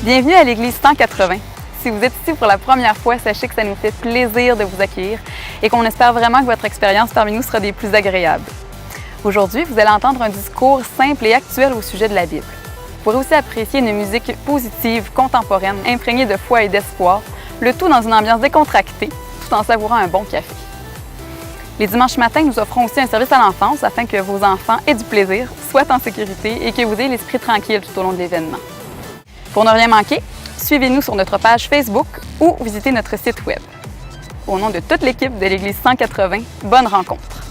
Bienvenue à l'Église 180. Si vous êtes ici pour la première fois, sachez que ça nous fait plaisir de vous accueillir et qu'on espère vraiment que votre expérience parmi nous sera des plus agréables. Aujourd'hui, vous allez entendre un discours simple et actuel au sujet de la Bible. Vous pourrez aussi apprécier une musique positive, contemporaine, imprégnée de foi et d'espoir, le tout dans une ambiance décontractée, tout en savourant un bon café. Les dimanches matins, nous offrons aussi un service à l'enfance afin que vos enfants aient du plaisir, soient en sécurité et que vous ayez l'esprit tranquille tout au long de l'événement. Pour ne rien manquer, suivez-nous sur notre page Facebook ou visitez notre site Web. Au nom de toute l'équipe de l'Église 180, bonne rencontre!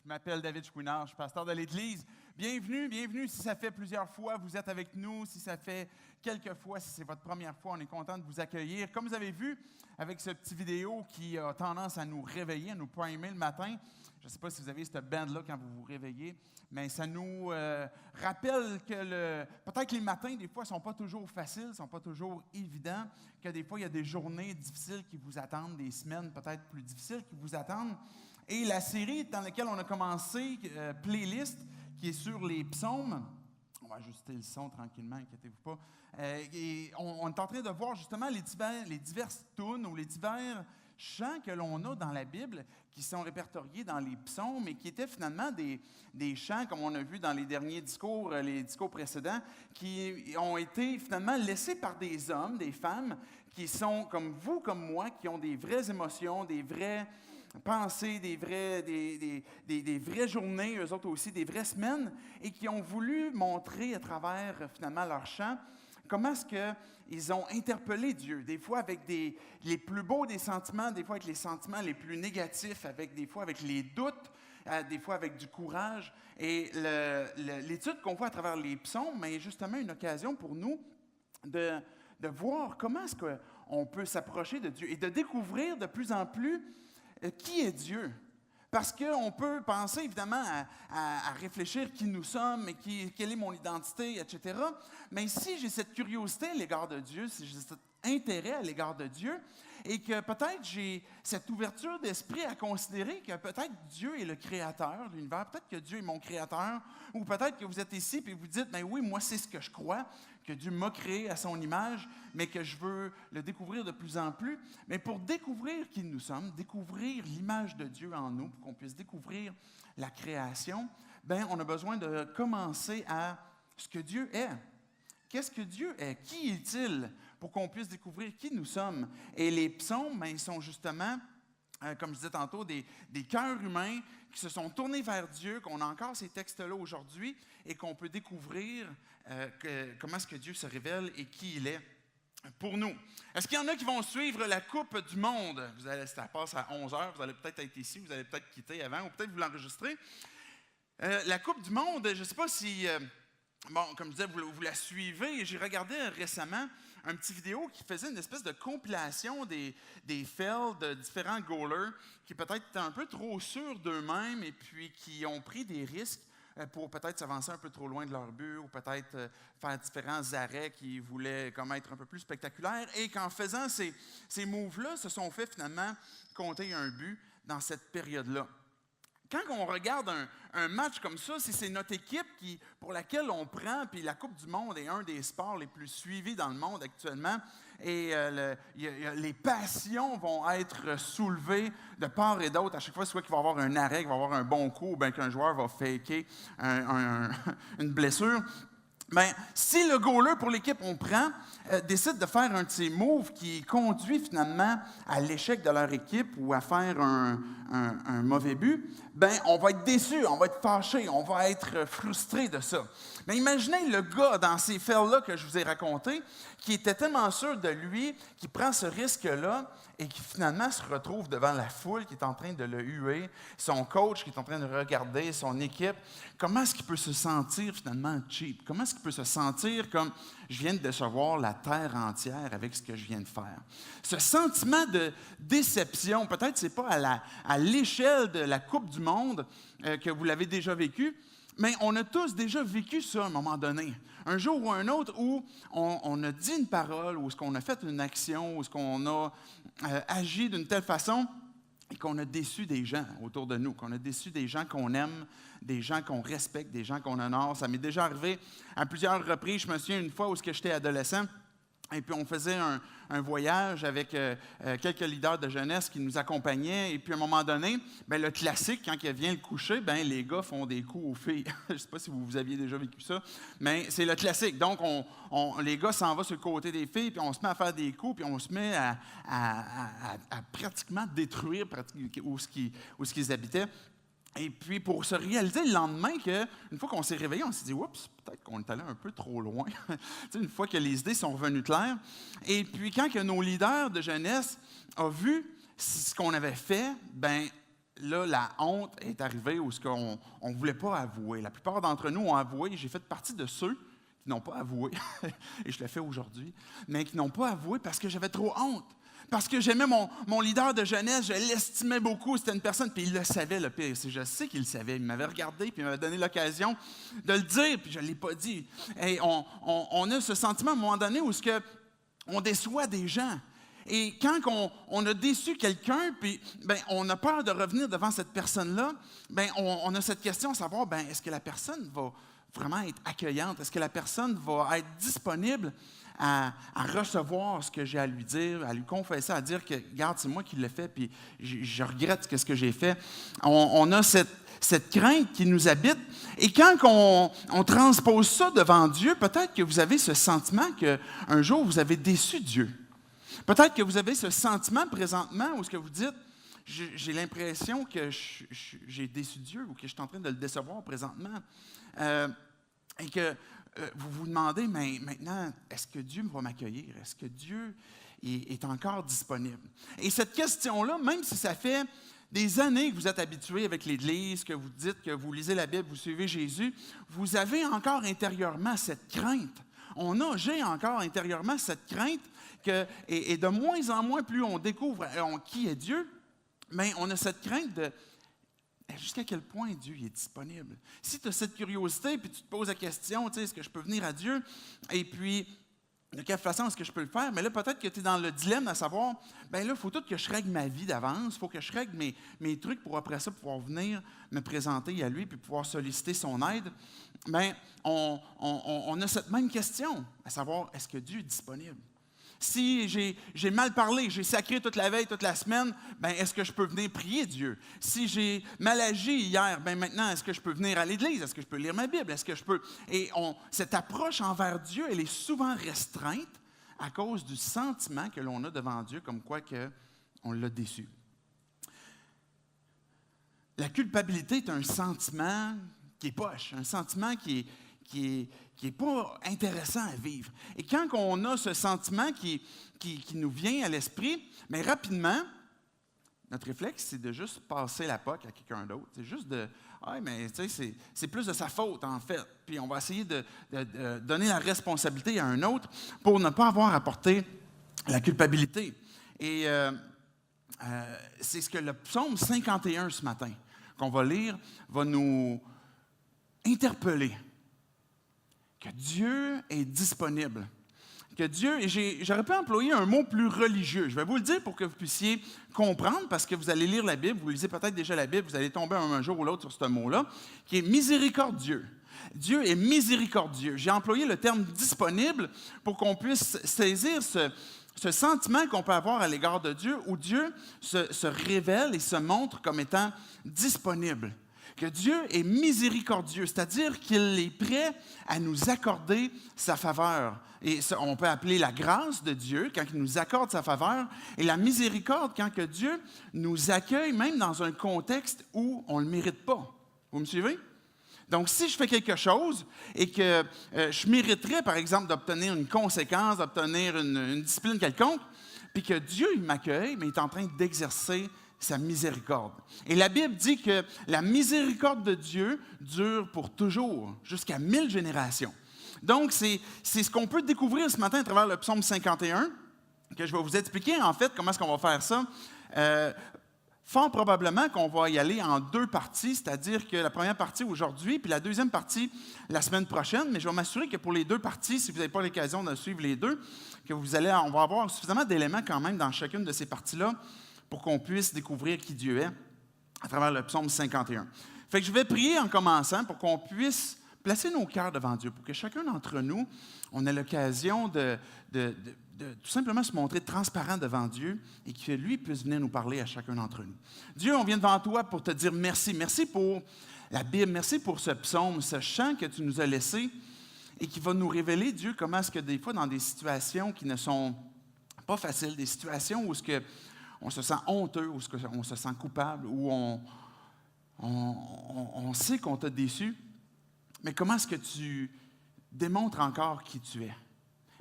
Je m'appelle David Chouinard, je suis pasteur de l'Église. Bienvenue si ça fait plusieurs fois, vous êtes avec nous, si ça fait quelques fois, si c'est votre première fois, on est content de vous accueillir. Comme vous avez vu, avec ce petit vidéo qui a tendance à nous réveiller, à nous primer le matin, je ne sais pas si vous avez cette bande-là quand vous vous réveillez, mais ça nous rappelle que peut-être les matins, des fois, ne sont pas toujours faciles, ne sont pas toujours évidents, que des fois, il y a des journées difficiles qui vous attendent, des semaines peut-être plus difficiles qui vous attendent. Et la série dans laquelle on a commencé, Playlist, qui est sur les psaumes, on va ajuster le son tranquillement, inquiétez-vous pas, et on est en train de voir justement les diverses tunes ou les divers chants que l'on a dans la Bible qui sont répertoriés dans les psaumes et qui étaient finalement des chants, comme on a vu dans les derniers discours, les discours précédents, qui ont été finalement laissés par des hommes, des femmes, qui sont comme vous, comme moi, qui ont des vraies émotions, des vraies pensées, des vraies journées, eux autres aussi, des vraies semaines, et qui ont voulu montrer à travers, finalement, leur chant, comment est-ce qu'ils ont interpellé Dieu, des fois avec les plus beaux des sentiments, des fois avec les sentiments les plus négatifs, des fois avec les doutes, des fois avec du courage. Et l'étude qu'on voit à travers les psaumes est justement une occasion pour nous de voir comment est-ce qu'on peut s'approcher de Dieu et de découvrir de plus en plus qui est Dieu? Parce qu'on peut penser évidemment à réfléchir qui nous sommes et quelle est mon identité, etc. Mais si j'ai cette curiosité à l'égard de Dieu, si j'ai cet intérêt à l'égard de Dieu, et que peut-être j'ai cette ouverture d'esprit à considérer que peut-être Dieu est le créateur de l'univers, peut-être que Dieu est mon créateur, ou peut-être que vous êtes ici et vous dites, ben oui, moi c'est ce que je crois, que Dieu m'a créé à son image, mais que je veux le découvrir de plus en plus. Mais pour découvrir qui nous sommes, découvrir l'image de Dieu en nous, pour qu'on puisse découvrir la création, ben on a besoin de commencer à ce que Dieu est. Qu'est-ce que Dieu est? Qui est-il? Pour qu'on puisse découvrir qui nous sommes. Et les psaumes, ben, ils sont justement, comme je disais tantôt, des cœurs humains qui se sont tournés vers Dieu, qu'on a encore ces textes-là aujourd'hui et qu'on peut découvrir comment est-ce que Dieu se révèle et qui il est pour nous. Est-ce qu'il y en a qui vont suivre la Coupe du Monde? Ça passe à 11h, vous allez peut-être être ici, vous allez peut-être quitter avant ou peut-être vous l'enregistrer. La Coupe du Monde, je ne sais pas si, comme je disais, vous la suivez. J'ai regardé récemment un petit vidéo qui faisait une espèce de compilation des fails de différents goalers qui peut-être étaient un peu trop sûrs d'eux-mêmes et puis qui ont pris des risques pour peut-être s'avancer un peu trop loin de leur but ou peut-être faire différents arrêts qui voulaient comme être un peu plus spectaculaires et qu'en faisant ces moves-là, se sont fait finalement compter un but dans cette période-là. Quand on regarde un match comme ça, si c'est notre équipe pour laquelle on prend, puis la Coupe du Monde est un des sports les plus suivis dans le monde actuellement, et les passions vont être soulevées de part et d'autre. À chaque fois, soit qu'il va y avoir un arrêt, qu'il va y avoir un bon coup, ou bien qu'un joueur va faker une blessure. si le goaler pour l'équipe on prend décide de faire un de ces moves qui conduit finalement à l'échec de leur équipe ou à faire un mauvais but, on va être déçu, on va être fâché, on va être frustré de ça. Mais imaginez le gars dans ces faits-là que je vous ai racontés, qui était tellement sûr de lui, qui prend ce risque-là et qui finalement se retrouve devant la foule qui est en train de le huer, son coach qui est en train de regarder, son équipe. Comment est-ce qu'il peut se sentir finalement cheap? Comment est-ce qu'il peut se sentir comme je viens de décevoir la terre entière avec ce que je viens de faire? Ce sentiment de déception, peut-être ce n'est pas à l'échelle de la Coupe du monde que vous l'avez déjà vécu, mais on a tous déjà vécu ça à un moment donné. Un jour ou un autre où on a dit une parole, ou est-ce qu'on a fait une action, ou est-ce qu'on a agi d'une telle façon et qu'on a déçu des gens autour de nous, qu'on a déçu des gens qu'on aime, des gens qu'on respecte, des gens qu'on honore. Ça m'est déjà arrivé à plusieurs reprises. Je me souviens une fois où j'étais adolescent, et puis on faisait un voyage avec quelques leaders de jeunesse qui nous accompagnaient. Et puis à un moment donné, le classique, quand il vient le coucher, les gars font des coups aux filles. Je ne sais pas si vous aviez déjà vécu ça, mais c'est le classique. Donc les gars s'en vont sur le côté des filles, puis on se met à faire des coups, puis on se met à pratiquement détruire où ce qu'ils habitaient. Et puis, pour se réaliser le lendemain qu'une fois qu'on s'est réveillé, on s'est dit « Oups, peut-être qu'on est allé un peu trop loin. » Une fois que les idées sont revenues claires. Et puis, quand que nos leaders de jeunesse ont vu ce qu'on avait fait, là, la honte est arrivée où ce qu'on ne voulait pas avouer. La plupart d'entre nous ont avoué. J'ai fait partie de ceux qui n'ont pas avoué, et je le fais aujourd'hui, mais qui n'ont pas avoué parce que j'avais trop honte. Parce que j'aimais mon leader de jeunesse, je l'estimais beaucoup, c'était une personne, puis il le savait, le pire. Je sais qu'il le savait, il m'avait regardé, puis il m'avait donné l'occasion de le dire, puis je ne l'ai pas dit. Et on a ce sentiment à un moment donné où on déçoit des gens. Et quand on a déçu quelqu'un, puis on a peur de revenir devant cette personne-là, on a cette question à savoir, est-ce que la personne va vraiment être accueillante? Est-ce que la personne va être disponible à recevoir ce que j'ai à lui dire, à lui confesser, à dire que, regarde, c'est moi qui l'ai fait, puis je regrette ce que j'ai fait. On a cette crainte qui nous habite. Et quand on transpose ça devant Dieu, peut-être que vous avez ce sentiment qu'un jour, vous avez déçu Dieu. Peut-être que vous avez ce sentiment présentement où ce que vous dites, j'ai l'impression que j'ai déçu Dieu ou que je suis en train de le décevoir présentement. Et que vous vous demandez, mais maintenant, est-ce que Dieu va m'accueillir? Est-ce que Dieu est encore disponible? Et cette question-là, même si ça fait des années que vous êtes habitué avec l'Église, que vous dites que vous lisez la Bible, vous suivez Jésus, vous avez encore intérieurement cette crainte. J'ai encore intérieurement cette crainte et de moins en moins, plus on découvre qui est Dieu, mais on a cette crainte de jusqu'à quel point Dieu est disponible. Si tu as cette curiosité, puis tu te poses la question, est-ce que je peux venir à Dieu? Et puis, de quelle façon est-ce que je peux le faire? Mais là, peut-être que tu es dans le dilemme à savoir, là, il faut tout que je règle ma vie d'avance, il faut que je règle mes trucs pour après ça pouvoir venir me présenter à lui puis pouvoir solliciter son aide. On a cette même question, à savoir, est-ce que Dieu est disponible? Si j'ai mal parlé, j'ai sacré toute la veille, toute la semaine, est-ce que je peux venir prier Dieu? Si j'ai mal agi hier, maintenant, est-ce que je peux venir à l'Église? Est-ce que je peux lire ma Bible? Est-ce que je peux... Et cette approche envers Dieu, elle est souvent restreinte à cause du sentiment que l'on a devant Dieu, comme quoi on l'a déçu. La culpabilité est un sentiment qui est poche, un sentiment qui est pas intéressant à vivre. Et quand on a ce sentiment qui nous vient à l'esprit, mais rapidement, notre réflexe, c'est de juste passer la POC à quelqu'un d'autre. C'est juste de « Ah, mais tu sais, c'est plus de sa faute, en fait. » Puis on va essayer de donner la responsabilité à un autre pour ne pas avoir à porter la culpabilité. Et c'est ce que le psaume 51 ce matin, qu'on va lire, va nous interpeller. Que Dieu est disponible. Que Dieu, et j'aurais pu employer un mot plus religieux. Je vais vous le dire pour que vous puissiez comprendre, parce que vous allez lire la Bible, vous lisez peut-être déjà la Bible, vous allez tomber un jour ou l'autre sur ce mot-là, qui est miséricordieux. Dieu est miséricordieux. J'ai employé le terme disponible pour qu'on puisse saisir ce sentiment qu'on peut avoir à l'égard de Dieu, où Dieu se révèle et se montre comme étant disponible. que Dieu est miséricordieux, c'est-à-dire qu'il est prêt à nous accorder sa faveur. Et ça, on peut appeler la grâce de Dieu quand il nous accorde sa faveur, et la miséricorde quand que Dieu nous accueille même dans un contexte où on ne le mérite pas. Vous me suivez? Donc, si je fais quelque chose et que je mériterais, par exemple, d'obtenir une conséquence, d'obtenir une discipline quelconque, puis que Dieu il m'accueille, mais il est en train d'exercer sa miséricorde. Et la Bible dit que la miséricorde de Dieu dure pour toujours, jusqu'à 1000 générations. Donc, c'est ce qu'on peut découvrir ce matin à travers le psaume 51, que je vais vous expliquer en fait comment est-ce qu'on va faire ça. Fort probablement qu'on va y aller en 2 parties, c'est-à-dire que la première partie aujourd'hui, puis la deuxième partie la semaine prochaine, mais je vais m'assurer que pour les 2 parties, si vous n'avez pas l'occasion de suivre les 2, que on va avoir suffisamment d'éléments quand même dans chacune de ces parties-là pour qu'on puisse découvrir qui Dieu est à travers le psaume 51. Fait que je vais prier en commençant pour qu'on puisse placer nos cœurs devant Dieu, pour que chacun d'entre nous, on ait l'occasion de tout simplement se montrer transparent devant Dieu et que lui puisse venir nous parler à chacun d'entre nous. Dieu, on vient devant toi pour te dire merci. Merci pour la Bible, merci pour ce psaume, ce chant que tu nous as laissé et qui va nous révéler, Dieu, comment est-ce que des fois, dans des situations qui ne sont pas faciles, des situations où on se sent honteux, où on se sent coupable, où on sait qu'on t'a déçu, mais comment est-ce que tu démontres encore qui tu es?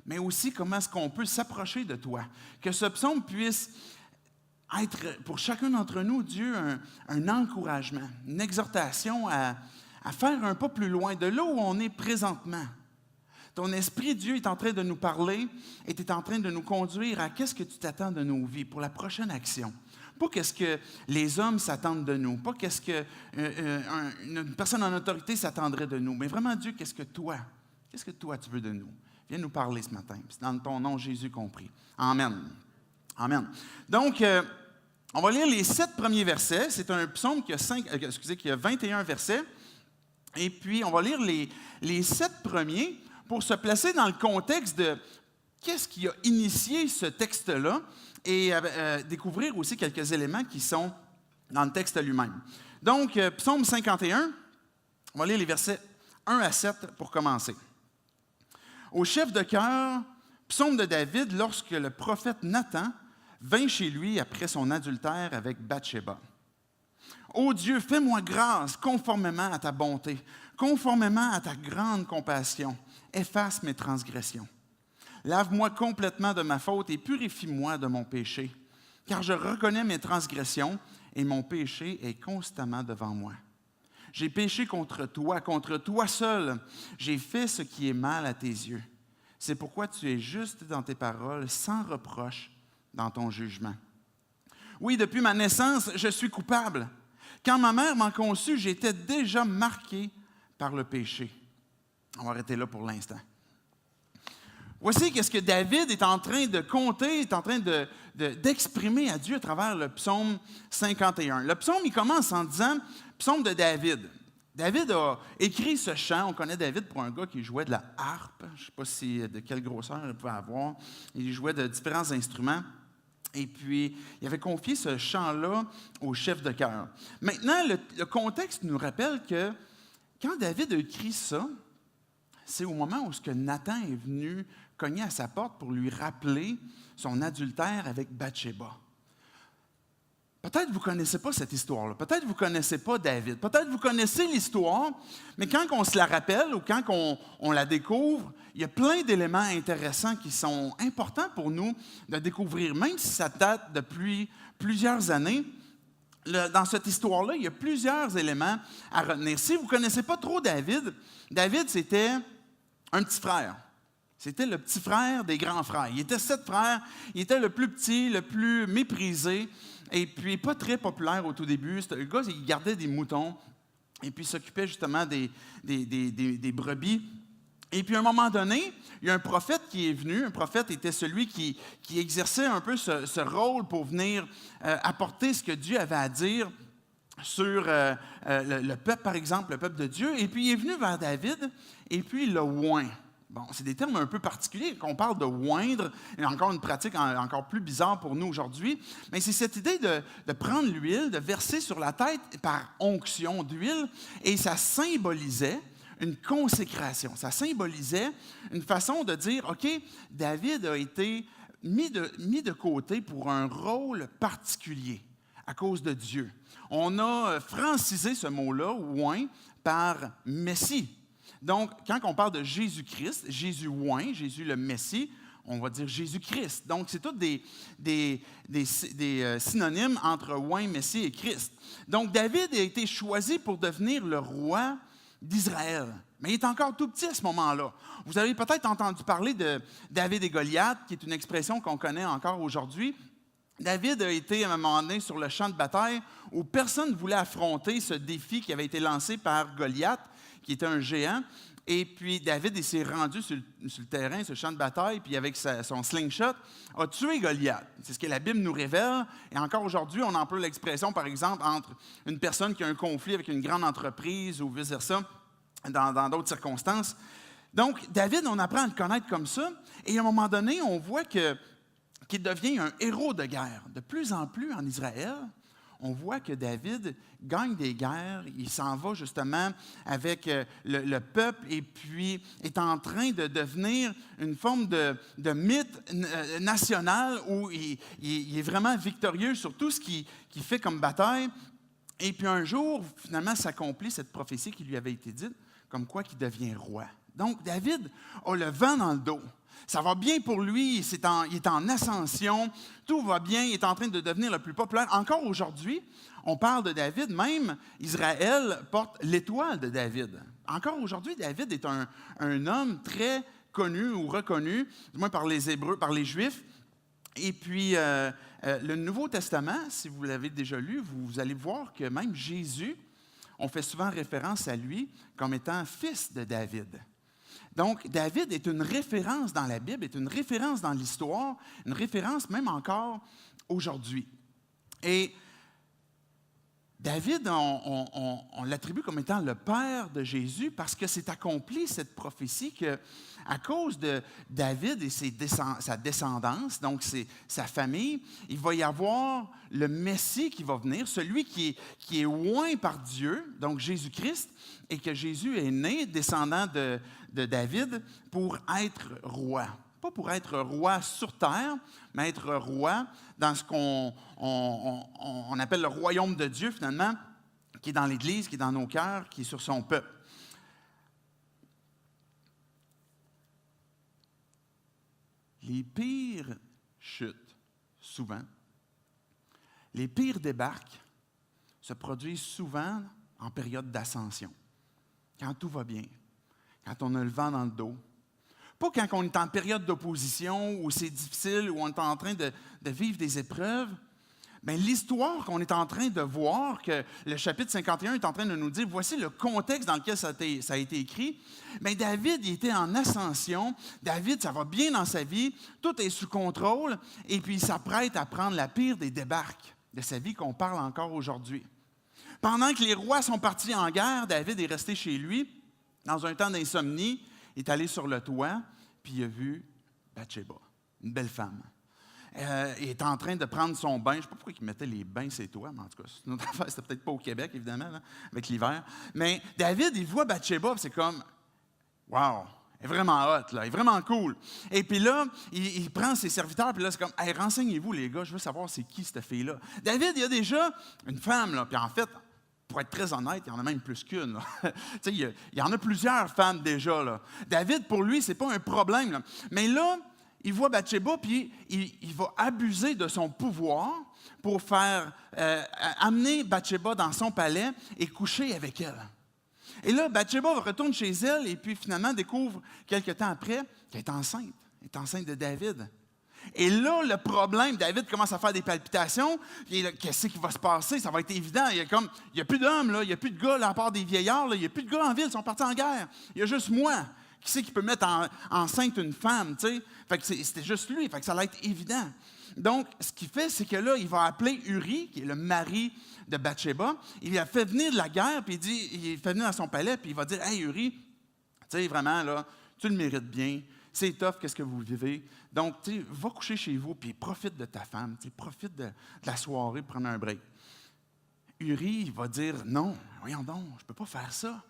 Mais aussi comment est-ce qu'on peut s'approcher de toi. Que ce psaume puisse être pour chacun d'entre nous, Dieu, un encouragement, une exhortation à faire un pas plus loin de là où on est présentement. Ton esprit, Dieu, est en train de nous parler et est en train de nous conduire à qu'est-ce que tu t'attends de nos vies pour la prochaine action. Pas qu'est-ce que les hommes s'attendent de nous, pas qu'est-ce qu'une personne en autorité s'attendrait de nous, mais vraiment, Dieu, qu'est-ce que toi tu veux de nous? Viens nous parler ce matin. C'est dans ton nom, Jésus, compris. Amen. Amen. Donc, on va lire les 7 premiers versets. C'est un psaume qui a 21 versets. Et puis, on va lire les 7 premiers pour se placer dans le contexte de qu'est-ce qui a initié ce texte-là et découvrir aussi quelques éléments qui sont dans le texte lui-même. Donc, psaume 51, on va lire les versets 1 à 7 pour commencer. Au chef de chœur, psaume de David, lorsque le prophète Nathan vint chez lui après son adultère avec Bathsheba. Ô Dieu, fais-moi grâce conformément à ta bonté, conformément à ta grande compassion. Efface mes transgressions. Lave-moi complètement de ma faute et purifie-moi de mon péché, car je reconnais mes transgressions et mon péché est constamment devant moi. J'ai péché contre toi seul. J'ai fait ce qui est mal à tes yeux. C'est pourquoi tu es juste dans tes paroles, sans reproche dans ton jugement. Oui, depuis ma naissance, je suis coupable. Quand ma mère m'a conçu, j'étais déjà marqué par le péché. On va arrêter là pour l'instant. Voici ce que David est en train de compter, est en train d'exprimer à Dieu à travers le psaume 51. Le psaume, il commence en disant « Psaume de David ». David a écrit ce chant. On connaît David pour un gars qui jouait de la harpe. Je ne sais pas de quelle grosseur il pouvait avoir. Il jouait de différents instruments. Et puis, il avait confié ce chant-là au chef de chœur. Maintenant, le contexte nous rappelle que quand David a écrit ça, c'est au moment où Nathan est venu cogner à sa porte pour lui rappeler son adultère avec Bathsheba. Peut-être que vous ne connaissez pas cette histoire-là. Peut-être que vous ne connaissez pas David. Peut-être que vous connaissez l'histoire, mais quand on se la rappelle ou quand on la découvre, il y a plein d'éléments intéressants qui sont importants pour nous de découvrir, même si ça date depuis plusieurs années. Dans cette histoire-là, il y a plusieurs éléments à retenir. Si vous ne connaissez pas trop David, c'était un petit frère. C'était le petit frère des grands frères. Il était 7 frères. Il était le plus petit, le plus méprisé, et puis pas très populaire au tout début. Le gars, il gardait des moutons, et puis il s'occupait justement des brebis. Et puis à un moment donné, il y a un prophète qui est venu. Un prophète était celui qui exerçait un peu ce rôle pour venir apporter ce que Dieu avait à dire sur le peuple, par exemple, le peuple de Dieu. Et puis il est venu vers David, et puis il l'a oint. Bon, c'est des termes un peu particuliers. Quand on parle de oindre, et encore une pratique encore plus bizarre pour nous aujourd'hui, mais c'est cette idée de prendre l'huile, de verser sur la tête par onction d'huile, et ça symbolisait une consécration. Ça symbolisait une façon de dire, OK, David a été mis de côté pour un rôle particulier à cause de Dieu. On a francisé ce mot-là, oint, par Messie. Donc, quand on parle de Jésus-Christ, Jésus oint, Jésus le Messie, on va dire Jésus-Christ. Donc, c'est tous des synonymes entre oint, Messie et Christ. Donc, David a été choisi pour devenir le roi d'Israël. Mais il est encore tout petit à ce moment-là. Vous avez peut-être entendu parler de David et Goliath, qui est une expression qu'on connaît encore aujourd'hui. David a été à un moment donné sur le champ de bataille où personne ne voulait affronter ce défi qui avait été lancé par Goliath, qui était un géant. Et puis David il s'est rendu sur le terrain, sur le champ de bataille, puis avec son slingshot, a tué Goliath. C'est ce que la Bible nous révèle. Et encore aujourd'hui, on emploie l'expression, par exemple, entre une personne qui a un conflit avec une grande entreprise ou vice-versa, dans d'autres circonstances. Donc, David, on apprend à le connaître comme ça. Et à un moment donné, on voit qu'il devient un héros de guerre. De plus en plus en Israël, on voit que David gagne des guerres. Il s'en va justement avec le peuple et puis est en train de devenir une forme de mythe national où il est vraiment victorieux sur tout ce qu'il fait comme bataille. Et puis un jour, finalement, s'accomplit cette prophétie qui lui avait été dite, comme quoi qu'il devient roi. Donc, David a le vent dans le dos. Ça va bien pour lui, il est en ascension, tout va bien, il est en train de devenir le plus populaire. Encore aujourd'hui, on parle de David, même Israël porte l'étoile de David. Encore aujourd'hui, David est un homme très connu ou reconnu, du moins par les Hébreux, par les Juifs. Et puis, le Nouveau Testament, si vous l'avez déjà lu, vous allez voir que même Jésus, on fait souvent référence à lui comme étant fils de David. Donc, David est une référence dans la Bible, est une référence dans l'histoire, une référence même encore aujourd'hui. Et David, on l'attribue comme étant le père de Jésus parce que c'est accompli cette prophétie qu'à cause de David et sa descendance, donc sa famille, il va y avoir le Messie qui va venir, celui qui est oint par Dieu, donc Jésus-Christ, et que Jésus est né, descendant de David, pour être roi. Pas pour être roi sur terre, mais être roi dans ce qu'on appelle le royaume de Dieu, finalement, qui est dans l'Église, qui est dans nos cœurs, qui est sur son peuple. Les pires chutent, souvent. Les pires débarques se produisent souvent en période d'ascension, quand tout va bien, quand on a le vent dans le dos. Pas quand on est en période d'opposition, où c'est difficile, où on est en train de vivre des épreuves. Bien, l'histoire qu'on est en train de voir, que le chapitre 51 est en train de nous dire, voici le contexte dans lequel ça a été écrit. Bien, David, il était en ascension. David, ça va bien dans sa vie. Tout est sous contrôle. Et puis, il s'apprête à prendre la pire des débarques de sa vie qu'on parle encore aujourd'hui. Pendant que les rois sont partis en guerre, David est resté chez lui. Dans un temps d'insomnie, il est allé sur le toit, puis il a vu Bathsheba, une belle femme. Il est en train de prendre son bain. Je ne sais pas pourquoi il mettait les bains sur les toits, mais en tout cas, c'est une autre affaire. C'était peut-être pas au Québec, évidemment, là, avec l'hiver. Mais David, il voit Bathsheba, c'est comme, wow, elle est vraiment hot, là, elle est vraiment cool. Et puis là, il prend ses serviteurs, puis là, c'est comme, hey, renseignez-vous, les gars, je veux savoir c'est qui cette fille-là. David, il y a déjà une femme, là, puis en fait, pour être très honnête, il y en a même plus qu'une. Il y en a plusieurs femmes déjà. Là. David, pour lui, ce n'est pas un problème. Là. Mais là, il voit Bathsheba, puis il va abuser de son pouvoir pour faire amener Bathsheba dans son palais et coucher avec elle. Et là, Bathsheba retourne chez elle et puis finalement découvre, quelque temps après, qu'elle est enceinte. Elle est enceinte de David. Et là, le problème, David commence à faire des palpitations. Qu'est-ce qui va se passer? Ça va être évident. Il n'y a plus d'hommes, là, il n'y a plus de gars là, à part des vieillards. Là, il n'y a plus de gars en ville, ils sont partis en guerre. Il y a juste moi. Qui c'est qui peut mettre enceinte une femme? T'sais? Fait que c'était juste lui. Fait que ça allait être évident. Donc, ce qu'il fait, c'est que là, il va appeler Uri, qui est le mari de Bathsheba. Il a fait venir de la guerre, puis il fait venir dans son palais, puis il va dire, « Hey, Uri, tu sais, vraiment, là, tu le mérites bien, c'est tough, qu'est-ce que vous vivez. Donc, tu sais, va coucher chez vous, puis profite de ta femme, tu sais, profite de la soirée, prendre un break. Uri va dire, non, voyons donc, je ne peux pas faire ça.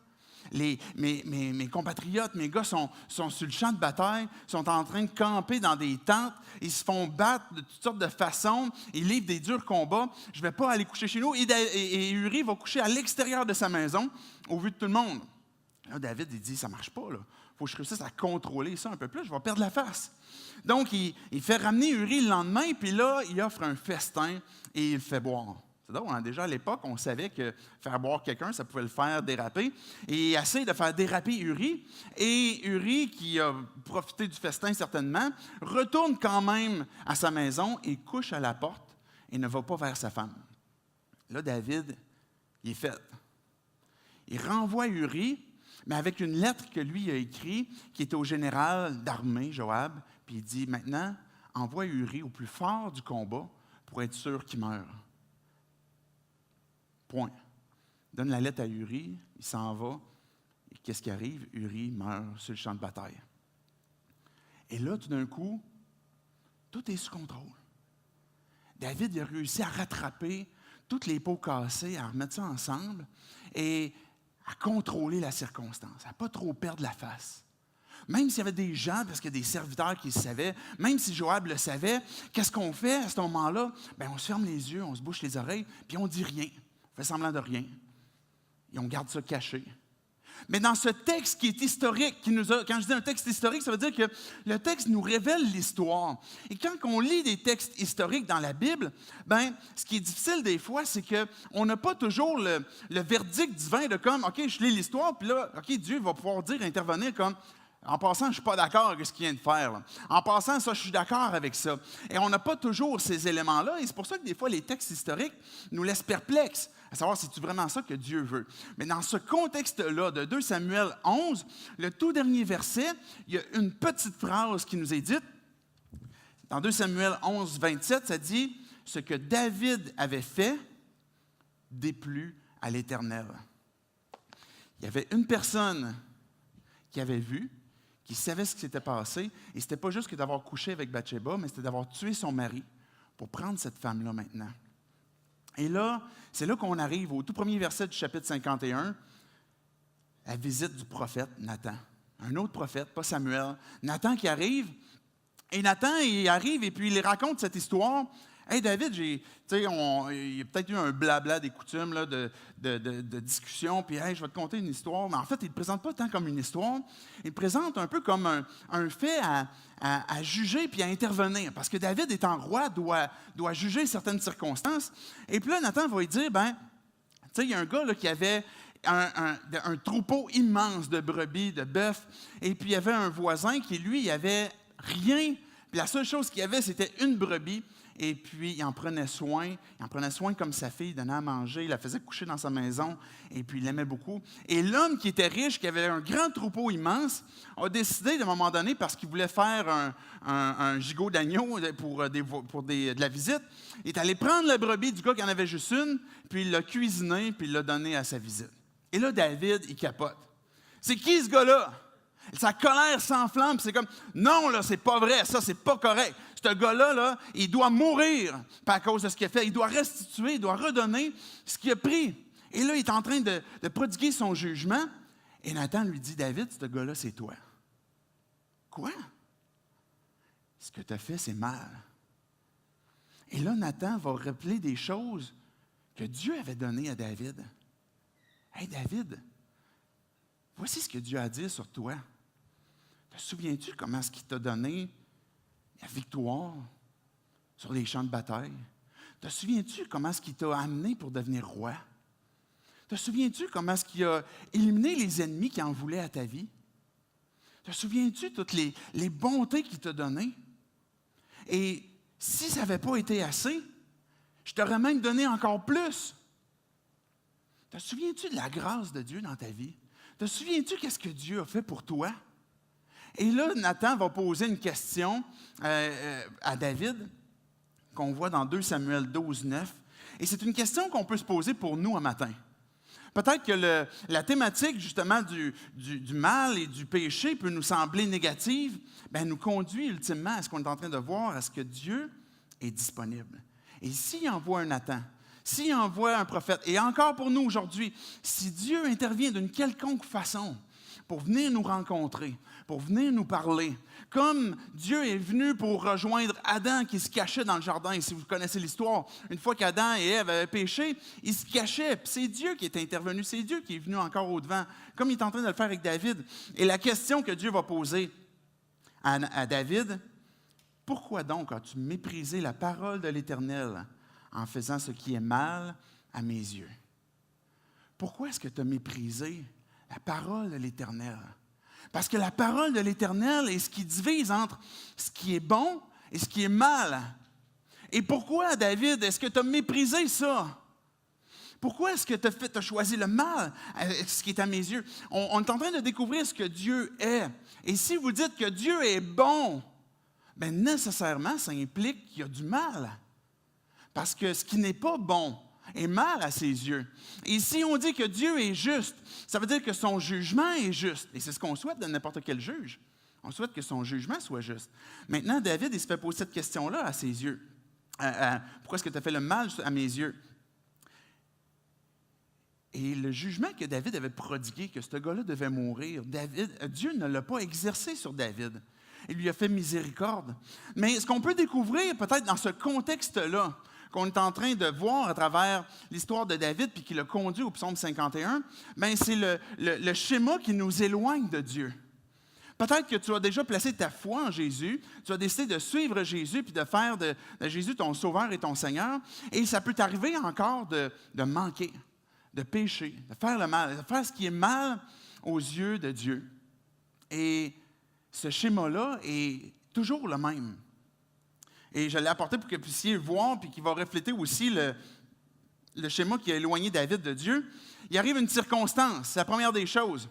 Mes compatriotes, mes gars sont sur le champ de bataille, sont en train de camper dans des tentes, ils se font battre de toutes sortes de façons, ils livrent des durs combats. Je ne vais pas aller coucher chez nous. Et Uri va coucher à l'extérieur de sa maison, au vu de tout le monde. Là, David, il dit, ça ne marche pas, là. Il faut que je réussisse à contrôler ça un peu plus, je vais perdre la face. Donc, il fait ramener Uri le lendemain, puis là, il offre un festin et il le fait boire. C'est drôle, hein? Déjà à l'époque, on savait que faire boire quelqu'un, ça pouvait le faire déraper. Et il essaie de faire déraper Uri. Et Uri, qui a profité du festin certainement, retourne quand même à sa maison et couche à la porte et ne va pas vers sa femme. Là, David, il est fait. Il renvoie Uri, mais avec une lettre que lui a écrite, qui était au général d'armée, Joab, puis il dit, maintenant, envoie Uri au plus fort du combat pour être sûr qu'il meurt. Point. Il donne la lettre à Uri, il s'en va, et qu'est-ce qui arrive? Uri meurt sur le champ de bataille. Et là, tout d'un coup, tout est sous contrôle. David a réussi à rattraper toutes les pots cassés, à remettre ça ensemble et à contrôler la circonstance, à ne pas trop perdre la face. Même s'il y avait des gens, parce qu'il y a des serviteurs qui le savaient, même si Joab le savait, qu'est-ce qu'on fait à ce moment-là? Bien, on se ferme les yeux, on se bouche les oreilles, puis on ne dit rien. On fait semblant de rien. Et on garde ça caché. Mais dans ce texte qui est historique, quand je dis un texte historique, ça veut dire que le texte nous révèle l'histoire. Et quand on lit des textes historiques dans la Bible, ben, ce qui est difficile des fois, c'est qu'on n'a pas toujours le verdict divin de comme, OK, je lis l'histoire, puis là, OK, Dieu va pouvoir intervenir comme, en passant, je ne suis pas d'accord avec ce qu'il vient de faire. Là. En passant, ça, je suis d'accord avec ça. Et on n'a pas toujours ces éléments-là. Et c'est pour ça que des fois, les textes historiques nous laissent perplexes, à savoir si c'est vraiment ça que Dieu veut. Mais dans ce contexte-là de 2 Samuel 11, le tout dernier verset, il y a une petite phrase qui nous est dite. Dans 2 Samuel 11, 27, ça dit « Ce que David avait fait déplut à l'Éternel. » Il y avait une personne qui avait vu, qui savait ce qui s'était passé, et ce n'était pas juste que d'avoir couché avec Bathsheba, mais c'était d'avoir tué son mari pour prendre cette femme-là maintenant. Et là, c'est là qu'on arrive au tout premier verset du chapitre 51, la visite du prophète Nathan. Un autre prophète, pas Samuel. Nathan qui arrive, et Nathan, il arrive et puis il raconte cette histoire. « Hey David, il y a peut-être eu un blabla des coutumes là, de discussion, puis hey, je vais te conter une histoire. » Mais en fait, il ne le présente pas tant comme une histoire, il le présente un peu comme un fait à juger puis à intervenir. Parce que David, étant roi, doit juger certaines circonstances. Et puis là, Nathan va lui dire, il y a un gars là, qui avait un troupeau immense de brebis, de bœufs, et puis il y avait un voisin qui, lui, il avait rien. Puis la seule chose qu'il y avait, c'était une brebis. Et puis, il en prenait soin comme sa fille, il donnait à manger, il la faisait coucher dans sa maison, et puis il l'aimait beaucoup. Et l'homme qui était riche, qui avait un grand troupeau immense, a décidé, à un moment donné, parce qu'il voulait faire un gigot d'agneau pour de la visite, il est allé prendre la brebis du gars qui en avait juste une, puis il l'a cuisinée, puis il l'a donnée à sa visite. Et là, David, il capote. C'est qui ce gars-là? Sa colère s'enflamme, puis c'est comme, non, là, c'est pas vrai, ça, c'est pas correct. Ce gars-là, là, il doit mourir à cause de ce qu'il a fait. Il doit restituer, il doit redonner ce qu'il a pris. Et là, il est en train de prodiguer son jugement. Et Nathan lui dit, David, ce gars-là, c'est toi. Quoi? Ce que tu as fait, c'est mal. Et là, Nathan va rappeler des choses que Dieu avait données à David. Hey, David, voici ce que Dieu a dit sur toi. Te souviens-tu comment est-ce qu'il t'a donné la victoire sur les champs de bataille? Te souviens-tu comment est-ce qu'il t'a amené pour devenir roi? Te souviens-tu comment est-ce qu'il a éliminé les ennemis qui en voulaient à ta vie? Te souviens-tu de toutes les bontés qu'il t'a données? Et si ça n'avait pas été assez, je t'aurais même donné encore plus. Te souviens-tu de la grâce de Dieu dans ta vie? Te souviens-tu qu'est-ce que Dieu a fait pour toi? Et là, Nathan va poser une question à David, qu'on voit dans 2 Samuel 12, 9. Et c'est une question qu'on peut se poser pour nous un matin. Peut-être que la thématique, justement, du mal et du péché peut nous sembler négative, bien, nous conduit ultimement à ce qu'on est en train de voir, à ce que Dieu est disponible. Et s'il envoie un Nathan, s'il envoie un prophète, et encore pour nous aujourd'hui, si Dieu intervient d'une quelconque façon pour venir nous rencontrer, pour venir nous parler, comme Dieu est venu pour rejoindre Adam qui se cachait dans le jardin. Si vous connaissez l'histoire, une fois qu'Adam et Ève avaient péché, ils se cachaient. Puis c'est Dieu qui est intervenu, c'est Dieu qui est venu encore au-devant, comme il est en train de le faire avec David. Et la question que Dieu va poser à David, « Pourquoi donc as-tu méprisé la parole de l'Éternel en faisant ce qui est mal à mes yeux? » Pourquoi est-ce que tu as méprisé la parole de l'Éternel? Parce que la parole de l'Éternel est ce qui divise entre ce qui est bon et ce qui est mal. Et pourquoi, David, est-ce que tu as méprisé ça? Pourquoi est-ce que tu as choisi le mal, ce qui est à mes yeux? On est en train de découvrir ce que Dieu est. Et si vous dites que Dieu est bon, bien nécessairement, ça implique qu'il y a du mal. Parce que ce qui n'est pas bon est mal à ses yeux. Et si on dit que Dieu est juste, ça veut dire que son jugement est juste. Et c'est ce qu'on souhaite de n'importe quel juge. On souhaite que son jugement soit juste. Maintenant, David, il se fait poser cette question-là à ses yeux. Pourquoi est-ce que tu as fait le mal à mes yeux? Et le jugement que David avait prodigué, que ce gars-là devait mourir, Dieu ne l'a pas exercé sur David. Il lui a fait miséricorde. Mais ce qu'on peut découvrir peut-être dans ce contexte-là, qu'on est en train de voir à travers l'histoire de David, puis qui l'a conduit au psaume 51, bien, c'est le schéma qui nous éloigne de Dieu. Peut-être que tu as déjà placé ta foi en Jésus, tu as décidé de suivre Jésus, puis de faire de Jésus ton sauveur et ton Seigneur, et ça peut t'arriver encore de manquer, de pécher, de faire le mal, de faire ce qui est mal aux yeux de Dieu. Et ce schéma-là est toujours le même. Et je l'ai apporté pour que vous puissiez voir, puis qui va refléter aussi le schéma qui a éloigné David de Dieu. Il arrive une circonstance, c'est la première des choses.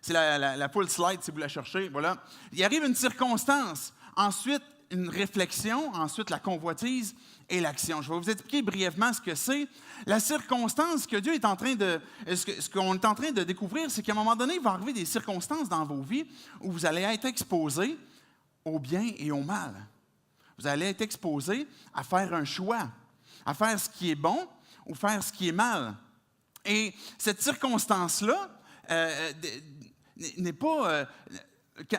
C'est la full slide si vous la cherchez, voilà. Il arrive une circonstance, ensuite une réflexion, ensuite la convoitise et l'action. Je vais vous expliquer brièvement ce que c'est. La circonstance que Dieu est en train de... Ce qu'on est en train de découvrir, c'est qu'à un moment donné, il va arriver des circonstances dans vos vies où vous allez être exposés au bien et au mal. Vous allez être exposé à faire un choix, à faire ce qui est bon ou faire ce qui est mal. Et cette circonstance-là n'est pas...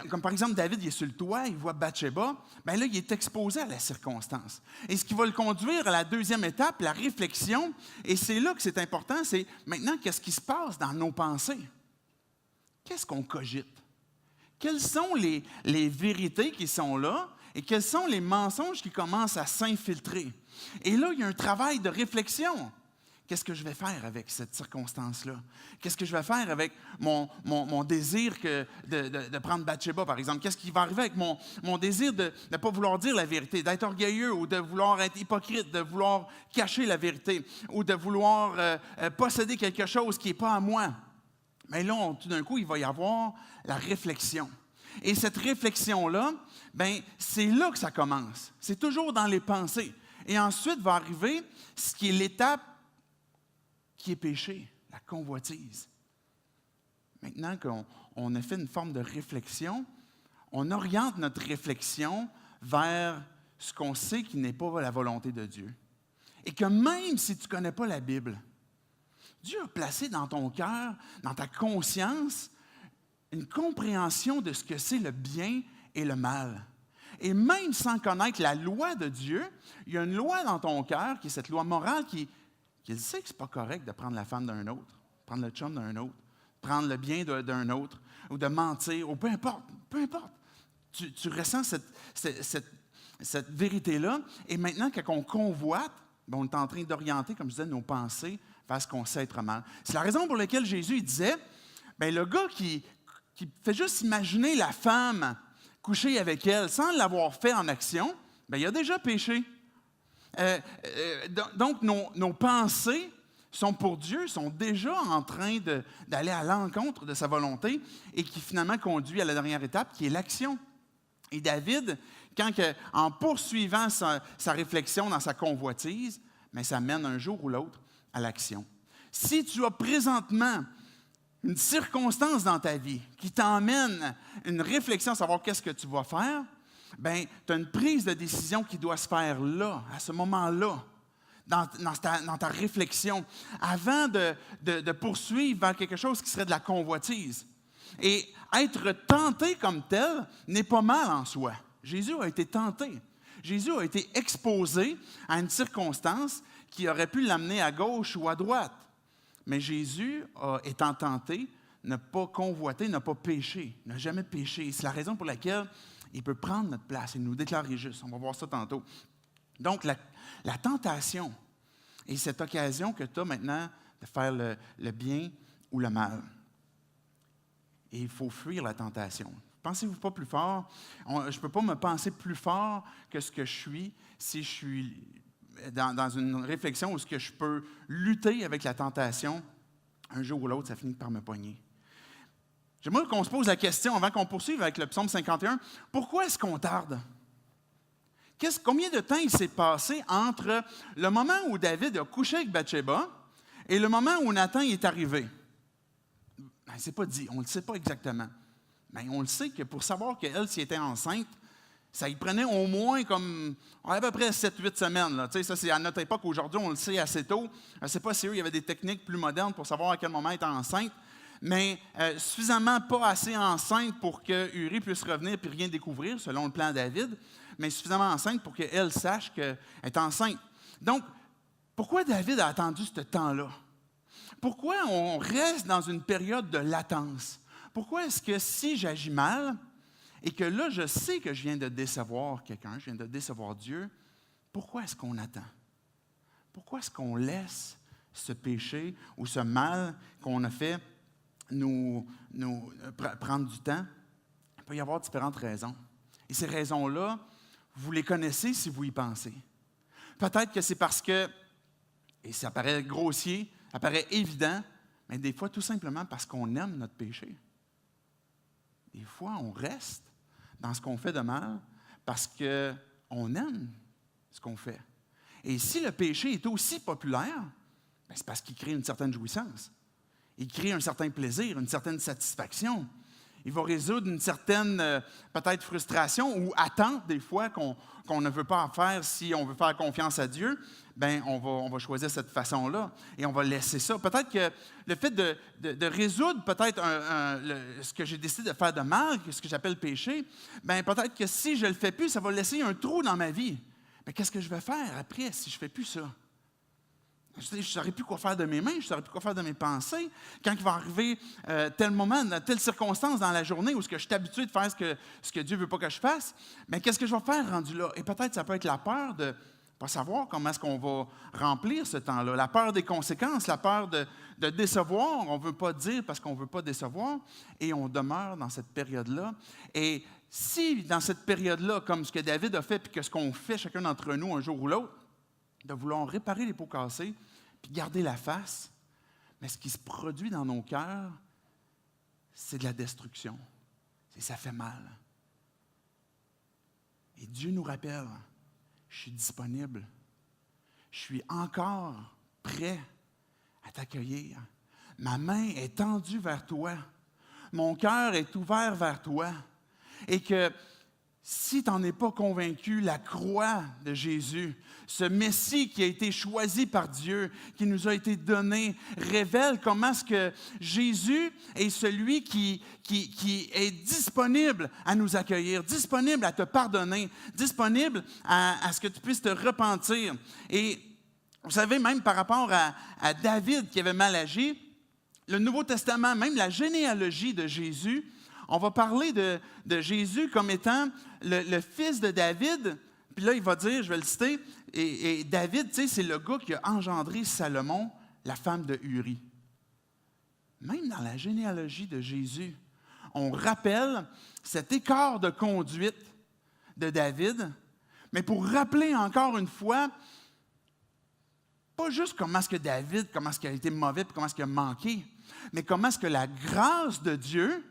comme par exemple, David, il est sur le toit, il voit Bathsheba, bien là, il est exposé à la circonstance. Et ce qui va le conduire à la deuxième étape, la réflexion, et c'est là que c'est important, c'est maintenant, qu'est-ce qui se passe dans nos pensées? Qu'est-ce qu'on cogite? Quelles sont les vérités qui sont là? Et quels sont les mensonges qui commencent à s'infiltrer? Et là, il y a un travail de réflexion. Qu'est-ce que je vais faire avec cette circonstance-là? Qu'est-ce que je vais faire avec mon désir de prendre Bathsheba, par exemple? Qu'est-ce qui va arriver avec mon désir de ne pas vouloir dire la vérité, d'être orgueilleux ou de vouloir être hypocrite, de vouloir cacher la vérité ou de vouloir posséder quelque chose qui n'est pas à moi? Mais là, tout d'un coup, il va y avoir la réflexion. Et cette réflexion-là, bien, c'est là que ça commence. C'est toujours dans les pensées. Et ensuite va arriver ce qui est l'étape qui est péché, la convoitise. Maintenant qu'on a fait une forme de réflexion, on oriente notre réflexion vers ce qu'on sait qui n'est pas la volonté de Dieu. Et que même si tu ne connais pas la Bible, Dieu a placé dans ton cœur, dans ta conscience, une compréhension de ce que c'est le bien et le mal. Et même sans connaître la loi de Dieu, il y a une loi dans ton cœur, qui est cette loi morale, qui sait que ce n'est pas correct de prendre la femme d'un autre, prendre le chum d'un autre, prendre le bien d'un autre, ou de mentir, ou peu importe. Tu ressens cette vérité-là, et maintenant, quand on convoite, bien, on est en train d'orienter, comme je disais, nos pensées vers ce qu'on sait être mal. C'est la raison pour laquelle Jésus il disait, bien, le gars qui fait juste imaginer la femme coucher avec elle sans l'avoir fait en action, bien, il a déjà péché. Donc, nos pensées sont pour Dieu, sont déjà en train d'aller à l'encontre de sa volonté et qui finalement conduit à la dernière étape, qui est l'action. Et David, en poursuivant sa réflexion dans sa convoitise, mais ça mène un jour ou l'autre à l'action. Si tu as présentement une circonstance dans ta vie qui t'emmène une réflexion à savoir qu'est-ce que tu vas faire, bien, tu as une prise de décision qui doit se faire là, à ce moment-là, dans ta réflexion, avant de poursuivre vers quelque chose qui serait de la convoitise. Et être tenté comme tel n'est pas mal en soi. Jésus a été tenté. Jésus a été exposé à une circonstance qui aurait pu l'amener à gauche ou à droite. Mais Jésus, étant tenté, n'a pas convoité, n'a pas péché, n'a jamais péché. C'est la raison pour laquelle il peut prendre notre place et nous déclarer juste. On va voir ça tantôt. Donc, la tentation est cette occasion que tu as maintenant de faire le bien ou le mal. Et il faut fuir la tentation. Pensez-vous pas plus fort? Je ne peux pas me penser plus fort que ce que je suis si je suis dans une réflexion où ce que je peux lutter avec la tentation. Un jour ou l'autre, ça finit par me pogner. J'aimerais qu'on se pose la question, avant qu'on poursuive avec le psaume 51, pourquoi est-ce qu'on tarde? Combien de temps il s'est passé entre le moment où David a couché avec Bathsheba et le moment où Nathan est arrivé? Ben, c'est pas dit, on ne le sait pas exactement. Ben, on le sait que pour savoir qu'elle, s'y était enceinte, ça y prenait au moins comme à peu près 7-8 semaines. Là. Ça, c'est à notre époque. Aujourd'hui, on le sait assez tôt. Je ne sais pas si eux, il y avait des techniques plus modernes pour savoir à quel moment elle était enceinte, mais suffisamment pas assez enceinte pour que Uri puisse revenir et rien découvrir, selon le plan de David, mais suffisamment enceinte pour qu'elle sache qu'elle est enceinte. Donc, pourquoi David a attendu ce temps-là? Pourquoi on reste dans une période de latence? Pourquoi est-ce que si j'agis mal et que là, je sais que je viens de décevoir quelqu'un, je viens de décevoir Dieu, pourquoi est-ce qu'on attend? Pourquoi est-ce qu'on laisse ce péché ou ce mal qu'on a fait nous prendre du temps? Il peut y avoir différentes raisons. Et ces raisons-là, vous les connaissez si vous y pensez. Peut-être que c'est parce que, et ça paraît grossier, ça paraît évident, mais des fois, tout simplement parce qu'on aime notre péché. Des fois, on reste dans ce qu'on fait de mal parce qu'on aime ce qu'on fait. Et si le péché est aussi populaire, bien, c'est parce qu'il crée une certaine jouissance. Il crée un certain plaisir, une certaine satisfaction. Il va résoudre une certaine, peut-être, frustration ou attente, des fois, qu'on ne veut pas faire si on veut faire confiance à Dieu. Bien, on va choisir cette façon-là et on va laisser ça. Peut-être que le fait de résoudre peut-être ce que j'ai décidé de faire de mal, ce que j'appelle péché, bien, peut-être que si je ne le fais plus, ça va laisser un trou dans ma vie. Mais qu'est-ce que je vais faire après si je ne fais plus ça? Je ne saurais plus quoi faire de mes mains, je ne saurais plus quoi faire de mes pensées. Quand il va arriver tel moment, telle circonstance dans la journée où je suis habitué de faire ce que Dieu ne veut pas que je fasse, bien, qu'est-ce que je vais faire rendu là? Et peut-être ça peut être la peur de ne pas savoir comment est-ce qu'on va remplir ce temps-là, la peur des conséquences, la peur de décevoir. On ne veut pas dire parce qu'on ne veut pas décevoir et on demeure dans cette période-là. Et si dans cette période-là, comme ce que David a fait puis que ce qu'on fait chacun d'entre nous un jour ou l'autre, de vouloir réparer les pots cassés, puis garder la face, mais ce qui se produit dans nos cœurs, c'est de la destruction. Ça fait mal. Et Dieu nous rappelle, je suis disponible. Je suis encore prêt à t'accueillir. Ma main est tendue vers toi. Mon cœur est ouvert vers toi. Et que si tu n'en es pas convaincu, la croix de Jésus, ce Messie qui a été choisi par Dieu, qui nous a été donné, révèle comment est-ce que Jésus est celui qui est disponible à nous accueillir, disponible à te pardonner, disponible à ce que tu puisses te repentir. Et vous savez, même par rapport à David qui avait mal agi, le Nouveau Testament, même la généalogie de Jésus, on va parler de Jésus comme étant le fils de David. Puis là, il va dire, je vais le citer, et David, tu sais, c'est le gars qui a engendré Salomon, la femme de Uri. Même dans la généalogie de Jésus, on rappelle cet écart de conduite de David, mais pour rappeler encore une fois, pas juste comment est-ce que David, comment est-ce qu'il a été mauvais, puis comment est-ce qu'il a manqué, mais comment est-ce que la grâce de Dieu,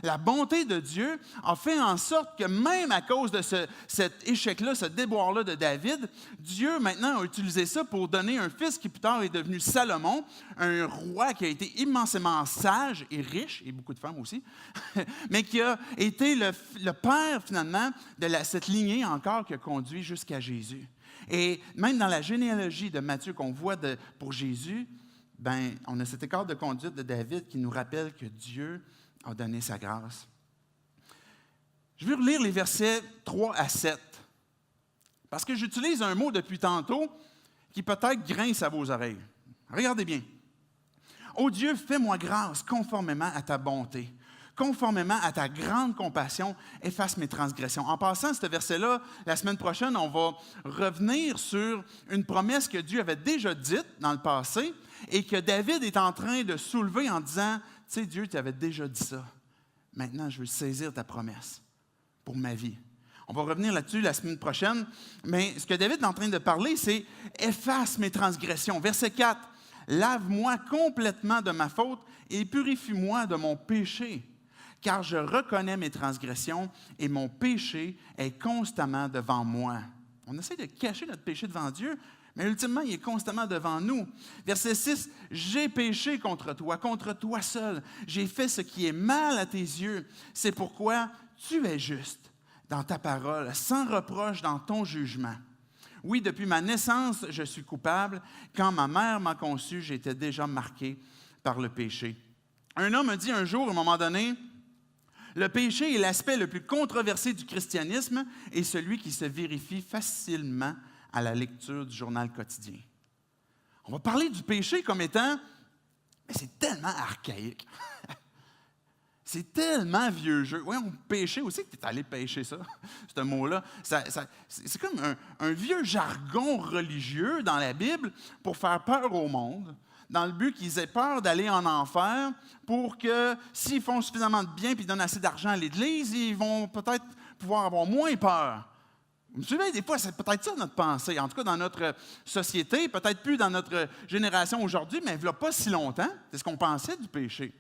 la bonté de Dieu a fait en sorte que même à cause de cet échec-là, ce déboire-là de David, Dieu maintenant a utilisé ça pour donner un fils qui plus tard est devenu Salomon, un roi qui a été immensément sage et riche, et beaucoup de femmes aussi, mais qui a été le père finalement de cette lignée encore qui a conduit jusqu'à Jésus. Et même dans la généalogie de Matthieu qu'on voit pour Jésus, on a cet écart de conduite de David qui nous rappelle que Dieu a donné sa grâce. Je vais relire les versets 3 à 7, parce que j'utilise un mot depuis tantôt qui peut-être grince à vos oreilles. Regardez bien. « Ô Dieu, fais-moi grâce conformément à ta bonté. Conformément à ta grande compassion, efface mes transgressions. » En passant, ce verset-là, la semaine prochaine, on va revenir sur une promesse que Dieu avait déjà dite dans le passé et que David est en train de soulever en disant, « Tu sais, Dieu, tu avais déjà dit ça. Maintenant, je veux saisir ta promesse pour ma vie. » On va revenir là-dessus la semaine prochaine, mais ce que David est en train de parler, c'est « Efface mes transgressions. » Verset 4, « Lave-moi complètement de ma faute et purifie-moi de mon péché. Car je reconnais mes transgressions et mon péché est constamment devant moi. » On essaie de cacher notre péché devant Dieu, mais ultimement, il est constamment devant nous. Verset 6, « J'ai péché contre toi seul. J'ai fait ce qui est mal à tes yeux. C'est pourquoi tu es juste dans ta parole, sans reproche dans ton jugement. Oui, depuis ma naissance, je suis coupable. Quand ma mère m'a conçu, j'étais déjà marqué par le péché. » Un homme a dit un jour, à un moment donné, « Le péché est l'aspect le plus controversé du christianisme et celui qui se vérifie facilement à la lecture du journal quotidien. » On va parler du péché comme étant, mais c'est tellement archaïque. C'est tellement vieux jeu. Oui, on péché aussi, que tu es allé pêcher ça, ce mot-là. C'est comme un vieux jargon religieux dans la Bible pour faire peur au monde, dans le but qu'ils aient peur d'aller en enfer, pour que s'ils font suffisamment de bien et donnent assez d'argent à l'Église, ils vont peut-être pouvoir avoir moins peur. Vous me suivez? Des fois, c'est peut-être ça notre pensée. En tout cas, dans notre société, peut-être plus dans notre génération aujourd'hui, mais il n'y a pas si longtemps, c'est ce qu'on pensait du péché.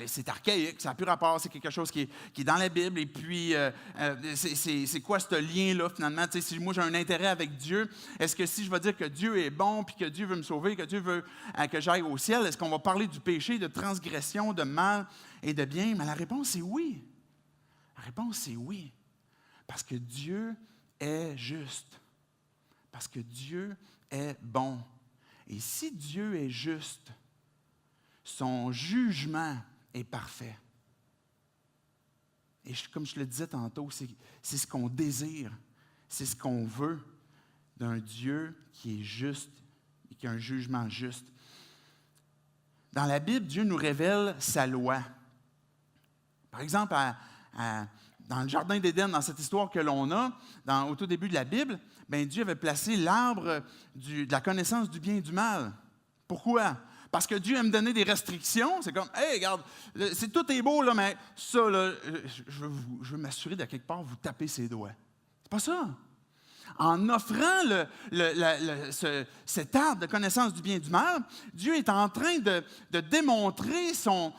C'est archaïque, ça n'a plus rapport, c'est quelque chose qui est dans la Bible. Et puis, c'est quoi ce lien-là, finalement? Tu sais, si moi j'ai un intérêt avec Dieu, est-ce que si je vais dire que Dieu est bon, puis que Dieu veut me sauver, que Dieu veut que j'aille au ciel, est-ce qu'on va parler du péché, de transgression, de mal et de bien? Mais la réponse est oui. La réponse est oui. Parce que Dieu est juste. Parce que Dieu est bon. Et si Dieu est juste, son jugement est parfait. Et comme je le disais tantôt, c'est ce qu'on désire, c'est ce qu'on veut d'un Dieu qui est juste et qui a un jugement juste. Dans la Bible, Dieu nous révèle sa loi. Par exemple, dans le Jardin d'Éden, dans cette histoire que l'on a, au tout début de la Bible, Dieu avait placé l'arbre de la connaissance du bien et du mal. Pourquoi? Parce que Dieu aime donner des restrictions. C'est comme, hey, regarde, tout est beau, là, mais ça, là, je veux m'assurer de quelque part vous taper ses doigts. C'est pas ça. En offrant cet arbre de connaissance du bien et du mal, Dieu est en train de démontrer son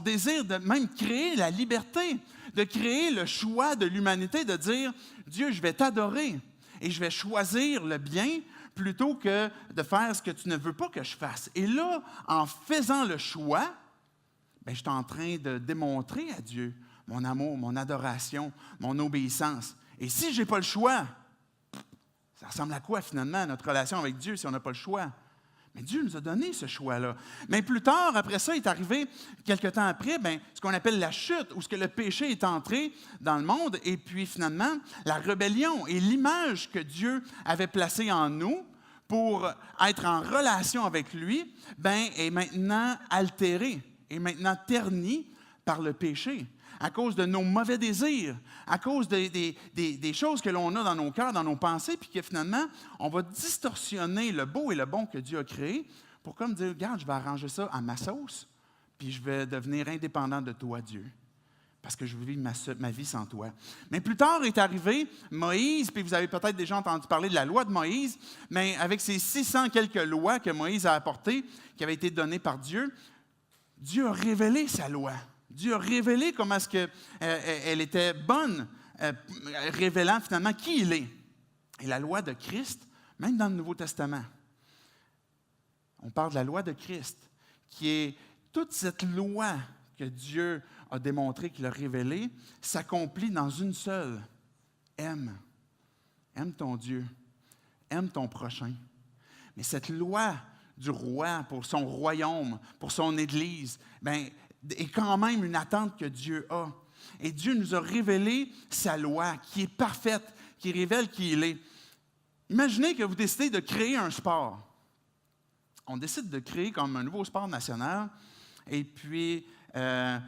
désir de même créer la liberté, de créer le choix de l'humanité, de dire, Dieu, je vais t'adorer et je vais choisir le bien plutôt que de faire ce que tu ne veux pas que je fasse. Et là, en faisant le choix, je suis en train de démontrer à Dieu mon amour, mon adoration, mon obéissance. Et si je n'ai pas le choix, ça ressemble à quoi finalement notre relation avec Dieu si on n'a pas le choix? Mais Dieu nous a donné ce choix-là. Mais plus tard, après ça, est arrivé, quelque temps après, ce qu'on appelle la chute, où ce que le péché est entré dans le monde, et puis finalement, la rébellion et l'image que Dieu avait placée en nous pour être en relation avec lui, est maintenant altérée, est maintenant ternie par le péché, à cause de nos mauvais désirs, à cause des choses que l'on a dans nos cœurs, dans nos pensées, puis que finalement, on va distorsionner le beau et le bon que Dieu a créé pour comme dire, regarde, je vais arranger ça à ma sauce, puis je vais devenir indépendant de toi, Dieu, parce que je veux vivre ma vie sans toi. Mais plus tard est arrivé Moïse, puis vous avez peut-être déjà entendu parler de la loi de Moïse, mais avec ces 600 quelques lois que Moïse a apportées, qui avaient été données par Dieu, Dieu a révélé sa loi Dieu a révélé comment est-ce qu'elle était bonne, révélant finalement qui il est. Et la loi de Christ, même dans le Nouveau Testament, on parle de la loi de Christ, qui est toute cette loi que Dieu a démontrée, qu'il a révélée, s'accomplit dans une seule. Aime. Aime ton Dieu. Aime ton prochain. Mais cette loi du roi pour son royaume, pour son Église, est quand même une attente que Dieu a. Et Dieu nous a révélé sa loi qui est parfaite, qui révèle qui il est. Imaginez que vous décidez de créer un sport. On décide de créer comme un nouveau sport national, et puis